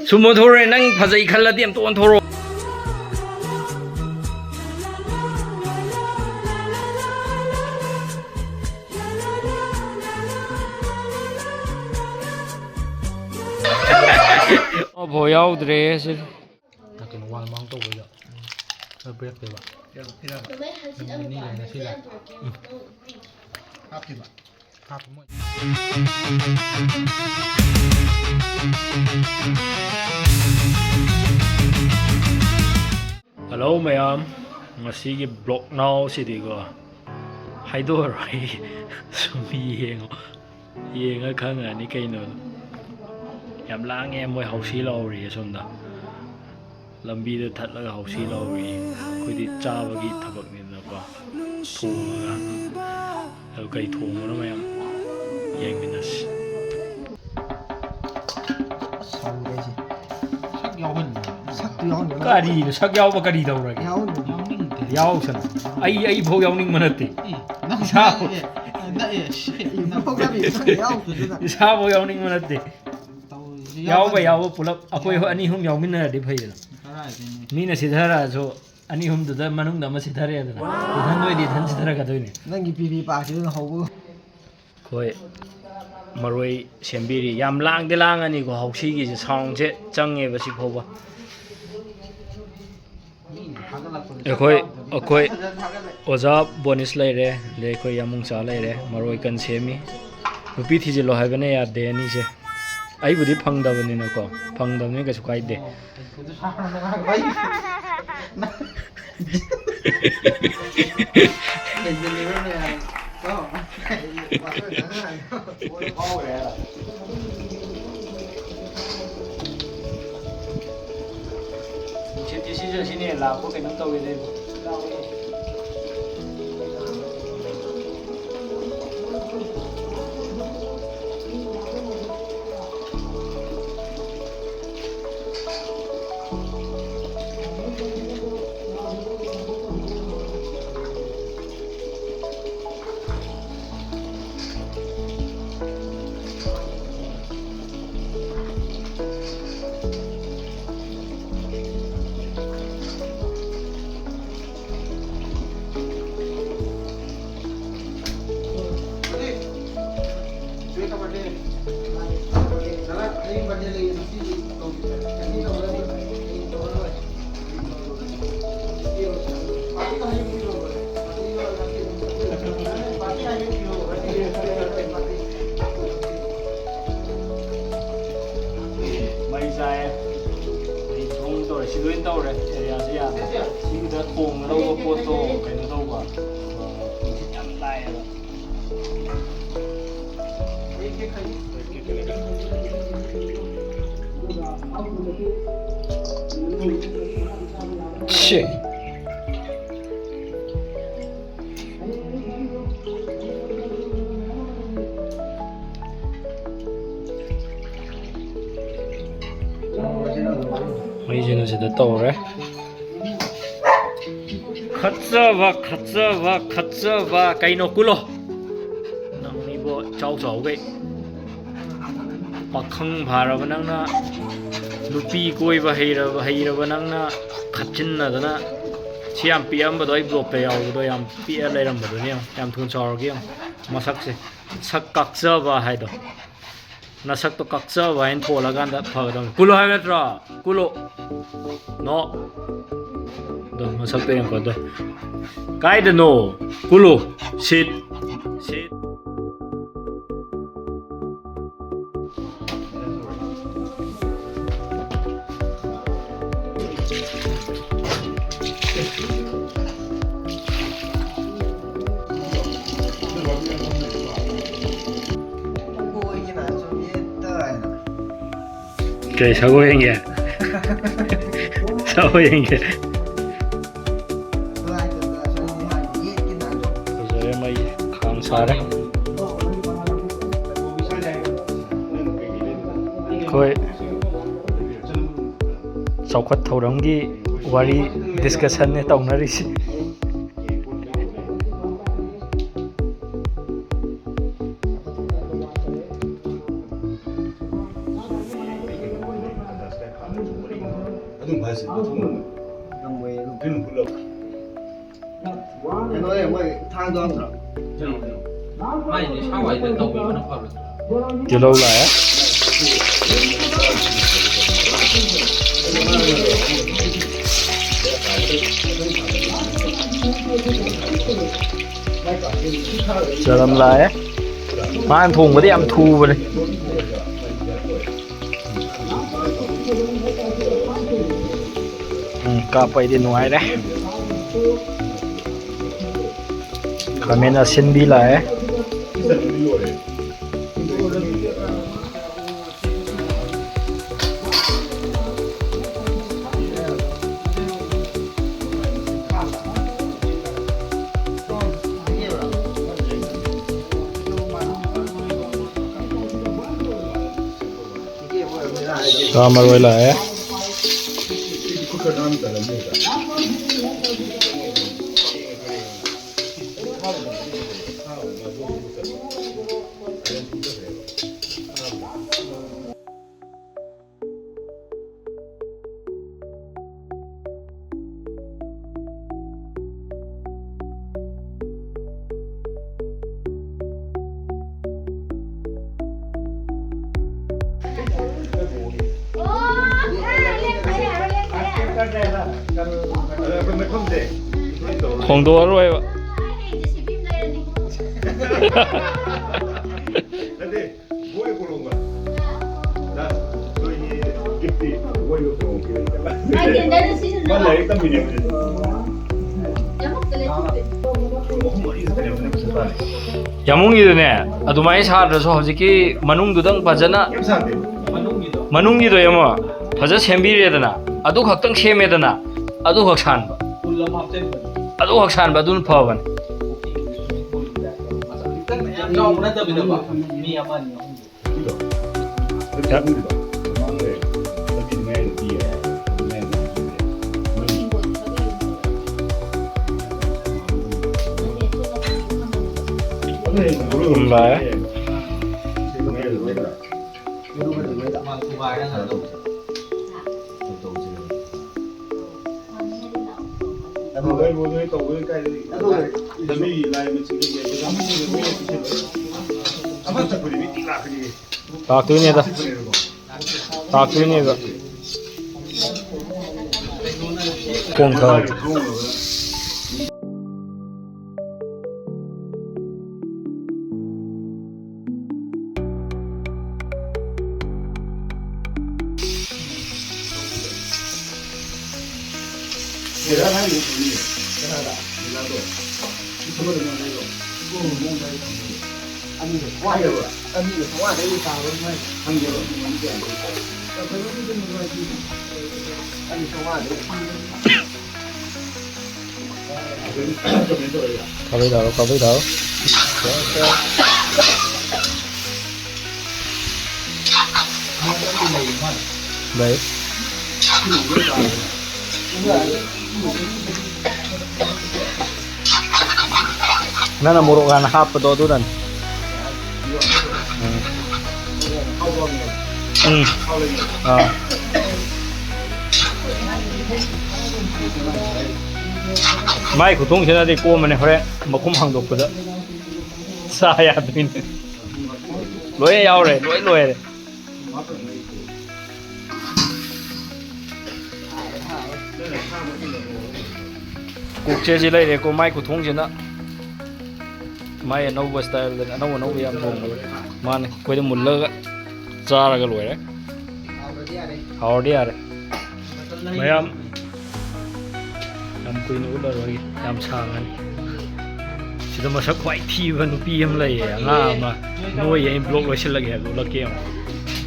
Sumo thore nang phajai khalladi am to on thoro. Oh boy out re sir. Nakin wal mang to boy. Break de ba. Ni le na sila. Hap de ba. Hap mo. Hello mayam. Ngasi gi block now city go. Haido rai. Sumi yenga khanga ni kaino. Yam lang em moi hausi lauri somda. Lambi da thatlaga hausi lauri. Khoi chabagi thabak ni na ko. Thonga. Al kai thonga na mayam. Yeng minas. Kari sak yaw ba kari daw ragi. Yaw san. Ai bho yaw ning manate. Sa bho yaw ning manate. Yaw ba yaw pulap akoi ani hum yaw min na di phai na. Mina sidhara so ani hum da manung da ma sidhare da. Than doi di than sidhara ka doi ne. Nangi pipi pa chi na hobu. Khoi maroi sembiri yam lang de lang ani ko hausi gi sound je change ba si khoba. Akoi oza bonus laire le koi yamung cha laire maroi kan semi nupi thi je lo ha bane ya de ani se ai budi phang da bani na ko phang da ne ka su kai de Decision sini lah, aku kena tahu ini. Siduin tau re, area sih ya. Sih udah thong lo foto, kayak tau ba. Yang lain. Shit. Mấy giờ nó sẽ được to đấy. Khát và cây nó cú lo. Nang ni bo chau chau cái. Pakhang phara ba nang na lupi koi ba heira ba nang na khatchin na dana. Siam piam ba doi block pe yaw do yam pia lai ram ba do ne yam thun chor gi masak se sak kakcha ba hai do. Nasak to kakcha ba in thola gan da pha dong kulo ha metra kulo no do masak pe yang ko do kai de no kulo sit Trời sao có anh vậy? Sao có anh vậy? Rồi em ấy kháng xa đấy. Khôi sau khuất thầu đóng ghi wari discussion này tổng nó đi. ꯑꯗꯨꯝ ꯐꯁꯤ ꯊꯣꯡꯉꯒ ꯉꯝꯃꯣꯏ ꯑꯗꯨꯝ ꯀꯩꯅꯣ ꯄꯨꯜꯂꯞ ꯀꯩꯅꯣꯅꯦ ꯃꯣꯏ ꯊꯥꯡꯗꯣ ꯅꯠꯇ꯭ꯔꯣ ꯃꯥꯏꯗꯤ ꯁꯥꯋꯥꯏꯗ ꯇꯧꯕꯤꯕꯅ ꯐꯕꯅꯤ. ꯇꯤꯜꯍꯧ ꯂꯥꯛꯑꯦ. ꯆꯅꯝ ꯂꯥꯛꯑꯦ. ꯃꯥꯅ ꯊꯣꯡꯕꯗꯤ ꯌꯥꯝ ꯊꯨꯕꯅꯦ. ꯀꯥꯞꯄꯩꯗꯤ ꯅꯨꯡꯉꯥꯏꯔꯦ. ꯈꯥꯃꯦꯟ ꯑꯁꯤꯟꯕꯤ ꯂꯥꯛꯑꯦ. Sa moroy lae. Khongdoroi ba. Nanti boy kolonga. Dah, so ini gifti boy kolonga. Mana kita minyak ni? Yamung idune adumai sarasu hojiki manungdudang fajana manungido yama faja sembiredana adu khaktang semedana adu khaksanba adu khaksanba adun phaban Taktuinnya dah. Taktuinnya dah. Kongkar. Kabay daw. Baik. Nana murukan hap do dan. Mai kutung sina di ko mane hore makum hangdok pada saya tuin loe yaure loe kukche ji lai re ko mai kutung sina mai anova style da anova yam thong man koi de mullaga charaga loire hawdi yare mayam yam kuina ularoi yam sangani sida masak khwai thiba nupi am lai anga ma noi yai block loisilage ha lake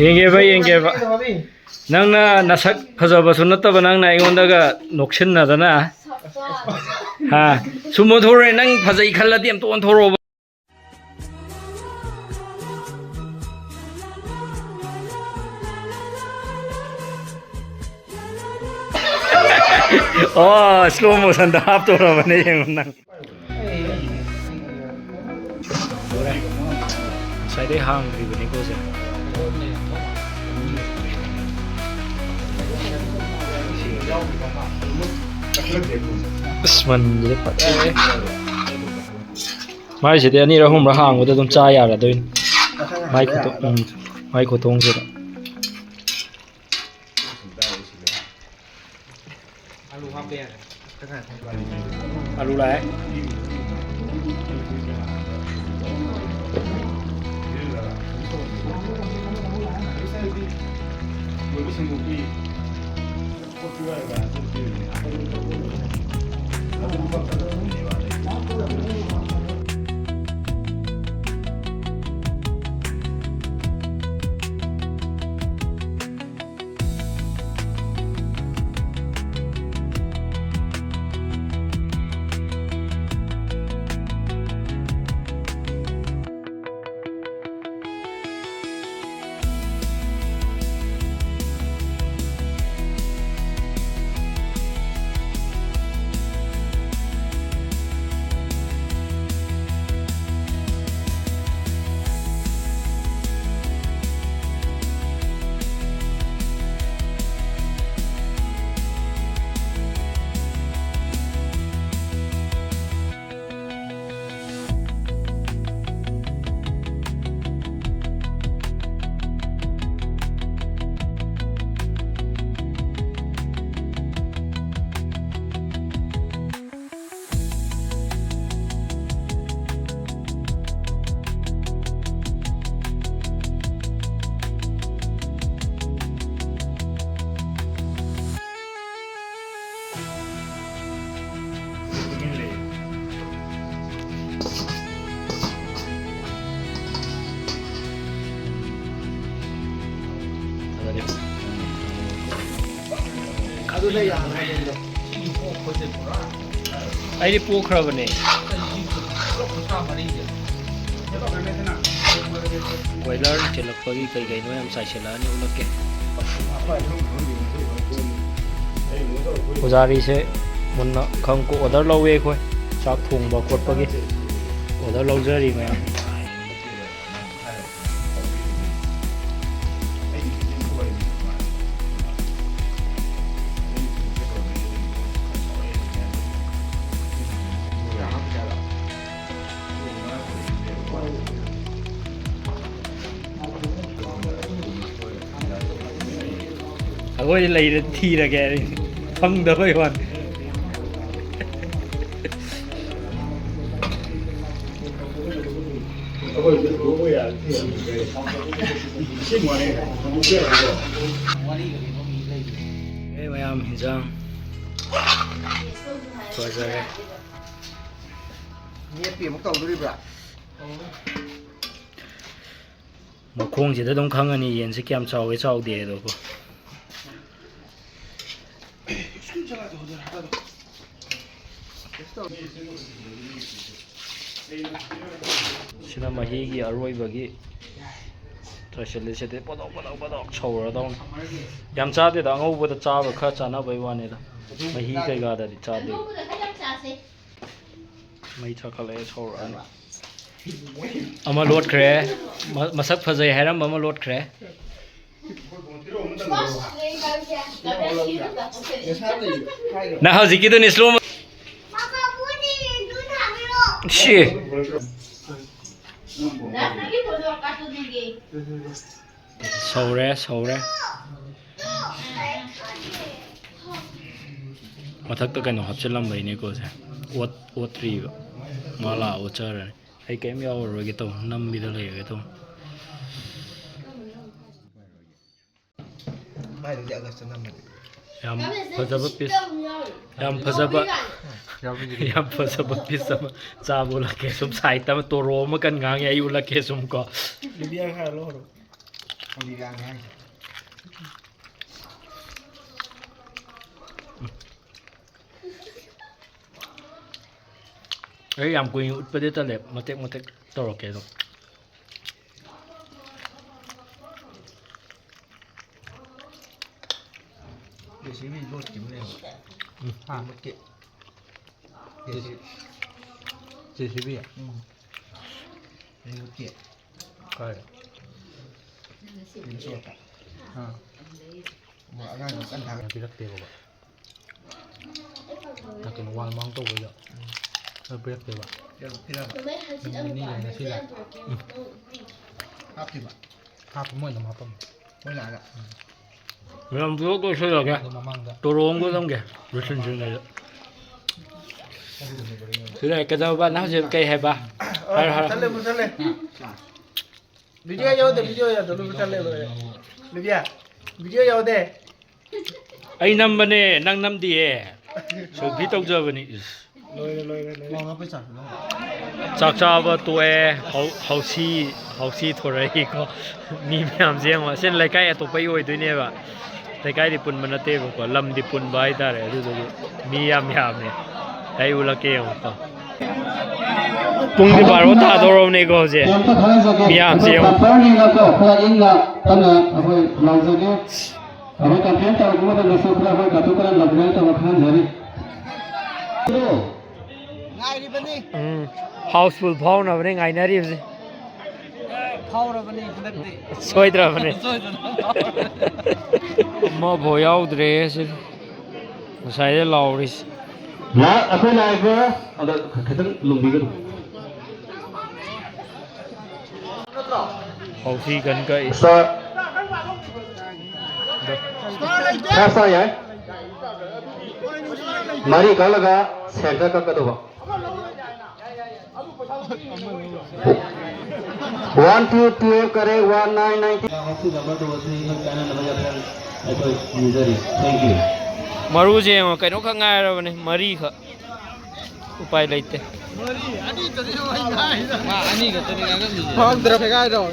yenge ba nangna nasak phajaba sunataba nangna aigondaga noksinna dana ha sumo thore nang phajai khalladi am ton thoro Oh, slow motion dah hap tu orang mana yang menang. Saya deh hang di sini kau sih. ꯑꯁ ꯃꯟꯁꯤꯗ ꯐꯖꯔꯦ ꯃꯥꯏꯁꯤꯗꯤ ꯑꯅꯤꯔꯛ ꯑꯍꯨꯝꯔꯛ ꯍꯥꯡꯕꯗ ꯑꯗꯨꯝ ꯆꯥ ꯌꯥꯔꯗꯣꯏꯅꯤ ꯃꯥꯏ ꯈꯨꯊꯣꯡꯁꯤꯗ ꯑꯂꯨ ꯂꯥꯛꯑꯦ ꯑꯩꯗꯤ ꯄꯣꯛꯈ꯭ꯔꯕꯅꯦ boiler ꯊꯤꯜꯂꯛꯄꯒꯤ ꯀꯩ ꯀꯩꯅꯣ ꯌꯥꯝ ꯆꯥꯏꯁꯤꯜꯂꯛꯑꯅꯤ ꯎꯠꯂꯛꯀꯦ ꯄꯨꯖꯥꯔꯤꯁꯦ ꯃꯨꯟꯅ ꯈꯪꯀꯣ ꯑꯣꯔꯗꯔ ꯂꯧꯋꯦ ꯑꯩꯈꯣꯏ ꯆꯥꯛ ꯊꯣꯡꯕ ꯈꯣꯠꯄꯒꯤ ꯑꯣꯔꯗꯔ ꯂꯧꯖꯔꯤ ꯃꯌꯥꯝ ꯑꯩꯈꯣꯏꯗꯤ ꯂꯩꯔ ꯊꯤꯔꯒꯦ ꯐꯪꯗꯕꯩ ꯋꯥꯅꯤ ꯃꯌꯥꯝ ꯍꯤꯟꯖꯥꯡ ꯐꯖꯔꯦ ꯅꯦꯠꯄꯤ ꯑꯃꯨꯛ ꯇꯧꯗꯣꯔꯤꯕ꯭ꯔꯥ ꯃꯈꯣꯡꯁꯤꯗ ꯑꯗꯨꯝ ꯈꯪꯉꯅꯤ ꯌꯦꯟꯁꯦ ꯀꯌꯥꯝ ꯆꯥꯎꯋꯦ ꯆꯥꯎꯗꯦ ꯑꯗꯨꯀꯣ ꯁꯤꯅ ꯃꯍꯤꯒꯤ ꯑꯔꯣꯏꯕꯒꯤ ꯆꯥꯏꯁꯤꯜꯂꯤꯁꯤꯗꯤ ꯄꯣꯗꯣꯛ ꯄꯣꯗꯣꯛ ꯄꯣꯗꯣꯛ ꯁꯧꯔꯗꯧꯅꯤ ꯌꯥꯝ ꯆꯥꯗꯦꯗ ꯑꯉꯧꯕꯗ ꯆꯥꯕ ꯈꯔ ꯆꯥꯅꯕꯩ ꯋꯥꯅꯤꯗ ꯃꯍꯤ ꯀꯩꯀꯥꯗꯗꯤ ꯆꯥꯗꯦ ꯃꯩ ꯊꯥꯒꯠꯂꯛꯑꯦ ꯁꯧꯔꯛꯑꯅꯤ ꯑꯃ ꯂꯣꯠꯈ꯭ꯔꯦ ꯃꯁꯛ ꯐꯖꯩ ꯍꯥꯏꯔꯝꯕ ꯑꯃ ꯂꯣꯠꯈ꯭ꯔꯦ ꯅꯪ ꯍꯧꯖꯤꯛꯀꯤꯗꯨꯅꯤ ꯁ꯭ꯂꯣ ꯁꯤ ꯁꯧꯔꯦ ꯁꯧꯔꯦ ꯃꯊꯛꯇ ꯀꯩꯅꯣ ꯍꯥꯞꯆꯤꯜꯂꯝꯕꯩꯅꯦꯀꯣ ꯁꯦ ꯑꯣꯠꯇ꯭ꯔꯤꯕ ꯃꯥ ꯂꯥꯛꯑ ꯑꯣꯠꯆꯔꯅꯤ ꯑꯩ ꯀꯩꯝ ꯌꯥꯎꯔꯔꯣꯏꯒꯦ ꯇꯧ ꯅꯝꯕꯤꯗ ꯂꯩꯔꯒꯦ ꯇꯧ ꯌꯥꯝ ꯐꯖꯕ ꯄꯤꯁ ꯌꯥꯝ ꯐꯖꯕ ꯄꯤꯁ ꯑꯃ ꯆꯥꯕ ꯎꯠꯂꯛꯀꯦ ꯁꯨꯝ ꯁꯥꯏꯠꯇ ꯑꯃ ꯇꯣꯔꯣ ꯑꯃ ꯀꯟ ꯉꯥꯡꯉꯦ ꯑꯩ ꯎꯠꯂꯛꯀꯦ ꯁꯨꯝ ꯀꯣ ꯑꯩ ꯌꯥꯝ ꯀꯨꯏꯅ ꯎꯠꯄꯗꯤ ꯇꯜꯂꯦ ꯃꯇꯦꯛ ꯃꯇꯦꯛ ꯇꯧꯔꯛꯀꯦ ꯑꯗꯨꯝ JCB ꯀꯥꯏ ꯄꯤꯔꯛꯇꯦꯕ Tapi nu wang mang tu boleh. Break tu, Pak. Ini yang nasi lah. Apa sih, Pak? Apa semua nama apa? Mana ada? 그럼 그거 써야게. Nama mangga. 도로온 거 넘게. 무슨 중이야? 그래, 그저 봐. 나 지금 게 해봐. 하라. Musaleh. Video jauh deh, video jauh dulu musaleh lo ya. Libya, video jauh deh. 아이 남번에 낭남디에 저 비떡저버니 Mau apa sih? 짝짜버 또에 하우시 토라이고 미미암제마 센 라이카이 또빠이 오이드네바 라이카이디 뿐만 나테고 람디 뿐 바이다레 아두도 미야미야메 다이 울라케요 뿡디 바로 타도로네고 제 미야암제요 Housefull भाव ना बने गाइनरी से सोइद्रा बने म भोयाउ dress side लाउरिस ला अखोई लाइबो अदा खतन लुंबीगन हाउसी gun का सा सा यार मारी का लगा सेंटर का कदो 1 2 2 करे 1990 हाउसी नंबर 2 से चैनल नंबर जाता है तो यूजर थैंक यू मरु जे कइनो ख गाय रबने मरी ख उपाय लेते Không, được phải gai rồi.